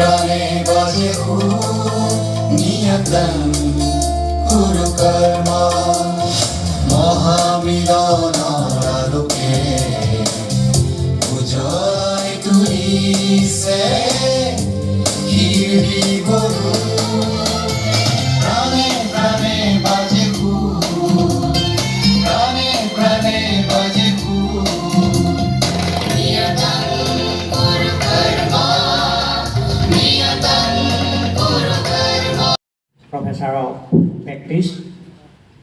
প্ৰাণে বাজে নিয়তং কুৰু কৰ্ম মহামিলনৰ আলোকে উজ্জ্বল তুলিছে হিৰি গৰু প্ৰাণে প্ৰাণে বাজে প্ৰাণে প্ৰাণে বাজে নিয়তং কুৰু কৰ্ম নিয়তং কুৰু কৰ্ম। Professor of Practice,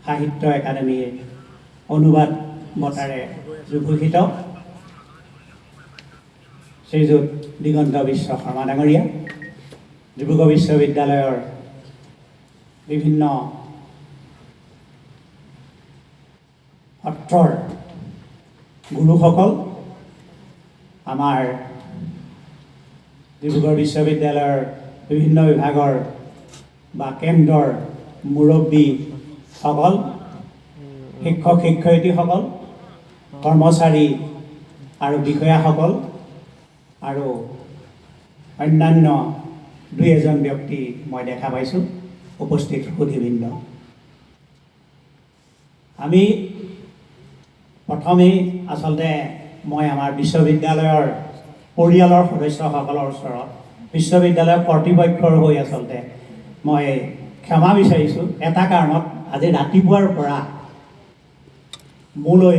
সাহিত্য একাডেমীৰ অনুবাদ বঁটাৰে বিভূষিত শ্ৰীযুত দিগন্ত বিশ্ব শৰ্মা ডাঙৰীয়া, ডিব্ৰুগড় বিশ্ববিদ্যালয়ৰ বিভিন্ন সত্ৰৰ গুৰুসকল, আমাৰ ডিব্ৰুগড় বিশ্ববিদ্যালয়ৰ বিভিন্ন বিভাগৰ বা কেন্দ্ৰৰ মুৰব্বীসকল, শিক্ষক শিক্ষয়িত্ৰীসকল, কৰ্মচাৰী আৰু বিষয়াসকল আৰু অন্যান্য দুই এজন ব্যক্তি মই দেখা পাইছোঁ, উপস্থিত সুধীবৃন্দ। আমি প্ৰথমেই আচলতে মই আমাৰ বিশ্ববিদ্যালয়ৰ পৰিয়ালৰ সদস্যসকলৰ ওচৰত বিশ্ববিদ্যালয়ৰ কৰ্তৃপক্ষৰ হৈ আচলতে মই ক্ষমা বিচাৰিছোঁ। এটা কাৰণত আজি ৰাতিপুৱাৰ পৰা মোলৈ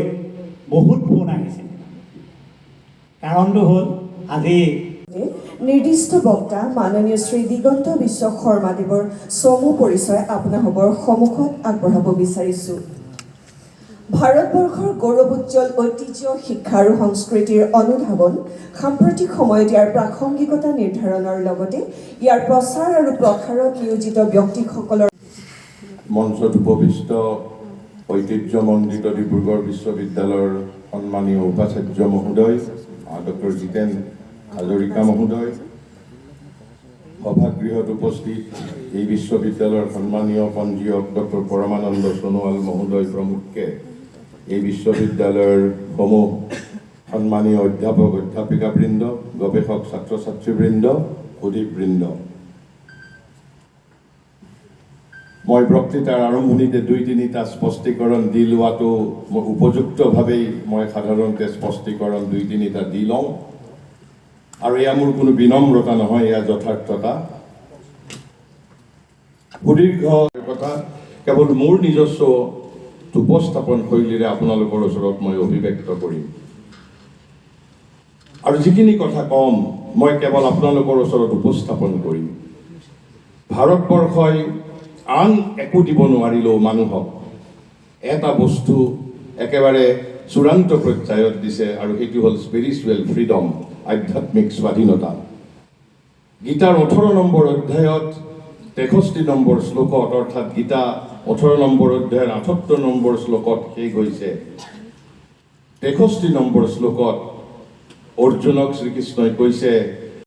বহুত ফোন আহিছে। কাৰণটো হ'ল আজি নিৰ্দিষ্ট বক্তা মাননীয় শ্ৰী দিগন্ত বিশ্ব শৰ্মাদেৱৰ চমু পৰিচয় আপোনালোকৰ সন্মুখত আগবঢ়াব বিচাৰিছোঁ। ভাৰতবৰ্ষৰ গৌৰৱোজ্জ্বল ঐতিহ্য, শিক্ষা আৰু সংস্কৃতিৰ অনুধাৱন সাম্প্ৰতিক সময়ত ইয়াৰ প্ৰাসংগিকতা নিৰ্ধাৰণৰ লগতে ইয়াৰ প্ৰচাৰ আৰু প্ৰসাৰত নিয়োজিত ব্যক্তিসকলৰ মঞ্চত উপবিষ্ট ঐতিহ্যমণ্ডিত ডিব্ৰুগড় বিশ্ববিদ্যালয়ৰ সন্মানীয় উপাচাৰ্য মহোদয়, ডক্টৰ জিতেন হাজৰিকা মহোদয়, সভাগৃহত উপস্থিত এই বিশ্ববিদ্যালয়ৰ সন্মানীয় পঞ্জীয়ক ডক্টৰ পৰমানন্দ সোণোৱাল মহোদয় প্ৰমুখ্যে এই বিশ্ববিদ্যালয়ৰ সমূহ সন্মানীয় অধ্যাপক অধ্যাপিকাবৃন্দ, গৱেষক ছাত্ৰ ছাত্ৰীবৃন্দ, সুধীবৃন্দ, মই বক্তৃতাৰ আৰম্ভণিতে দুই তিনিটা স্পষ্টীকৰণ দি লোৱাটো উপযুক্তভাৱেই মই সাধাৰণতে স্পষ্টীকৰণ দুই তিনিটা দি লওঁ, আৰু এয়া মোৰ কোনো বিনম্ৰতা নহয়, এয়া যথাৰ্থতা। সুদীৰ্ঘ কথা কেৱল মোৰ নিজস্ব উপস্থাপন শৈলীৰে আপোনালোকৰ ওচৰত মই অভিব্যক্ত কৰিম, আৰু যিখিনি কথা কম মই কেৱল আপোনালোকৰ ওচৰত উপস্থাপন কৰিম। ভাৰতবৰ্ষই আন একো দিব নোৱাৰিলেও মানুহক এটা বস্তু একেবাৰে চূড়ান্ত পৰ্যায়ত দিছে, আৰু সেইটো হ'ল স্পিৰিচুৱেল ফ্ৰীডম, আধ্যাত্মিক স্বাধীনতা। গীতাৰ 18 নম্বৰ অধ্যায়ত 63 নম্বৰ শ্লোকত, অৰ্থাৎ গীতা 18 নম্বৰ অধ্যায়ৰ 78 নম্বৰ শ্লোকত শেষ হৈছে। 63 নম্বৰ শ্লোকত অৰ্জুনক শ্ৰীকৃষ্ণই কৈছে